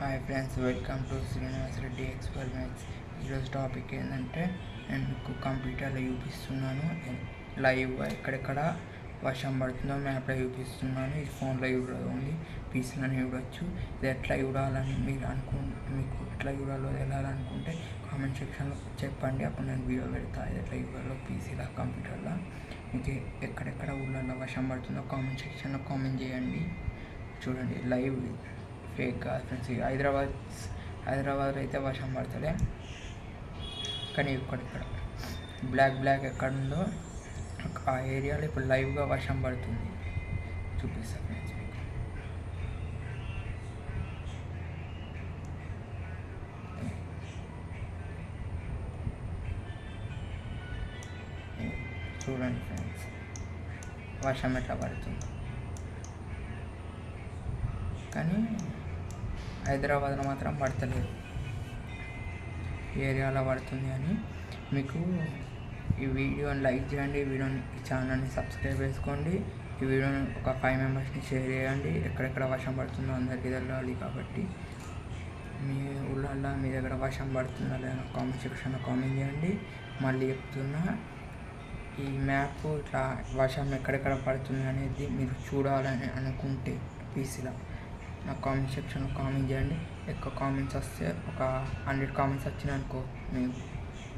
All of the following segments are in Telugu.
Hi friends, welcome to Srinivas Reddy experiments. ఈరోజు టాపిక్ ఏంటంటే నేను మీకు కంప్యూటర్లో చూపిస్తున్నాను. లైవ్గా ఎక్కడెక్కడ వర్షం పడుతుందో మ్యాప్లో చూపిస్తున్నాను. ఇది ఫోన్లో చూడదు, ఓన్లీ పీసీలోనే చూడవచ్చు. ఇది ఎట్లా చూడాలని మీకు ఎట్లా చూడాలో వెళ్ళాలనుకుంటే కామెంట్ సెక్షన్లో చెప్పండి. అప్పుడు నేను వీడియో పెడతాను. ఇది ఎట్లా చూడాలో పీసీలో కంప్యూటర్లో. మీకు ఎక్కడెక్కడ ఊళ్ళలో వర్షం పడుతుందో కామెంట్ సెక్షన్లో కామెంట్ చేయండి. చూడండి, లైవ్ ఫేక్ కాదు ఫ్రెండ్స్. హైదరాబాద్లో అయితే వర్షం పడతలే, కానీ ఇక్కడ బ్లాక్ ఎక్కడుందో ఆ ఏరియాలో ఇప్పుడు లైవ్గా వర్షం పడుతుంది. చూపిస్తా ఫ్రెండ్స్ మీకు. చూడండి ఫ్రెండ్స్, వర్షం ఎట్లా పడుతుంది. కానీ హైదరాబాద్లో మాత్రం పడతలేదు, ఏరియాలో పడుతుంది. అని మీకు ఈ వీడియోని లైక్ చేయండి, ఈ ఛానల్ని సబ్స్క్రైబ్ చేసుకోండి. ఈ వీడియోని ఒక 5 మెంబర్స్ని షేర్ చేయండి. ఎక్కడెక్కడ వర్షం పడుతుందో అందరికీ తెలియాలి. కాబట్టి మీ ఊళ్ళల్లో మీ దగ్గర వర్షం పడుతుందా లేదా కామెంట్ సెక్షన్లో కామెంట్ చేయండి. మళ్ళీ చెప్తున్నా, ఈ మ్యాప్ ఇట్లా వర్షం ఎక్కడెక్కడ పడుతుంది అనేది మీరు చూడాలని అనుకుంటే పీసీలో నా కామెంట్ సెక్షన్లో కామెంట్ చేయండి. ఎక్కువ కామెంట్స్ వస్తే ఒక 100 కామెంట్స్ వచ్చినాయనుకో, మేము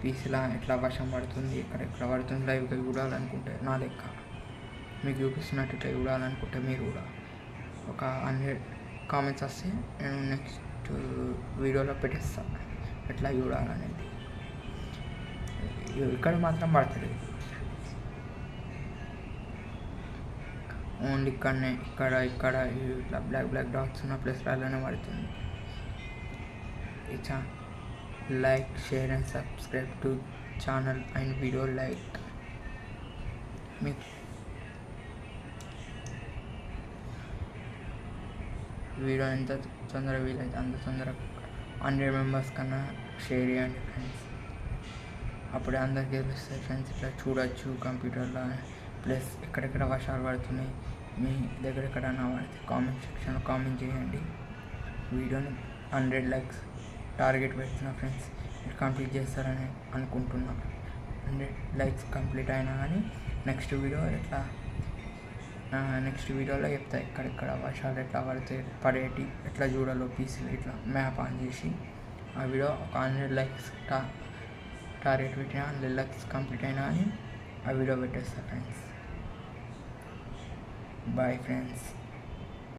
పీసీలో ఎట్లా వర్షం పడుతుంది, ఎక్కడ పడుతుంది లైవ్గా చూడాలనుకుంటే, నా లెక్క మీకు చూపిస్తున్నట్టు ఇట్లా చూడాలనుకుంటే మీరు కూడా ఒక 100 కామెంట్స్ వస్తే నేను నెక్స్ట్ వీడియోలో పెట్టేస్తాను ఎట్లా చూడాలనేది. ఇక్కడ మాత్రం పడతలేదు, ఓన్లీ ఇక్కడ ఇట్లా బ్లాక్ డాట్స్ ఉన్న ప్లేస్లలోనే పడుతుంది. Like, share and subscribe to channel and video like. మీకు వీడియో ఎంత తొందరగా వీలైతే అంత తొందరగా 100 మెంబర్స్ కన్నా షేర్ చేయండి ఫ్రెండ్స్. అప్పుడే అందరికీ తెలుస్తుంది ఫ్రెండ్స్, ఇట్లా చూడొచ్చు కంప్యూటర్లో. ప్లస్ ఎక్కడెక్కడ వర్షాలు పడుతున్నాయి మీ దగ్గర ఎక్కడన్నా పడితే కామెంట్ సెక్షన్లో కామెంట్ చేయండి. వీడియోని 100 లైక్స్ టార్గెట్ పెడుతున్నా ఫ్రెండ్స్. మీరు కంప్లీట్ చేస్తారని అనుకుంటున్నా. 100 లైక్స్ కంప్లీట్ అయినా కానీ నెక్స్ట్ వీడియోలో చెప్తా ఎక్కడెక్కడ వర్షాలు ఎట్లా పడేటి ఎట్లా చూడాలో పీసీలో ఇట్లా మ్యాప్ ఆన్ చేసి ఆ వీడియో ఒక 100 లైక్స్ టార్గెట్ పెట్టినా 100 లైక్స్ కంప్లీట్ అయినా కానీ ఆ వీడియో పెట్టేస్తా ఫ్రెండ్స్. Bye friends.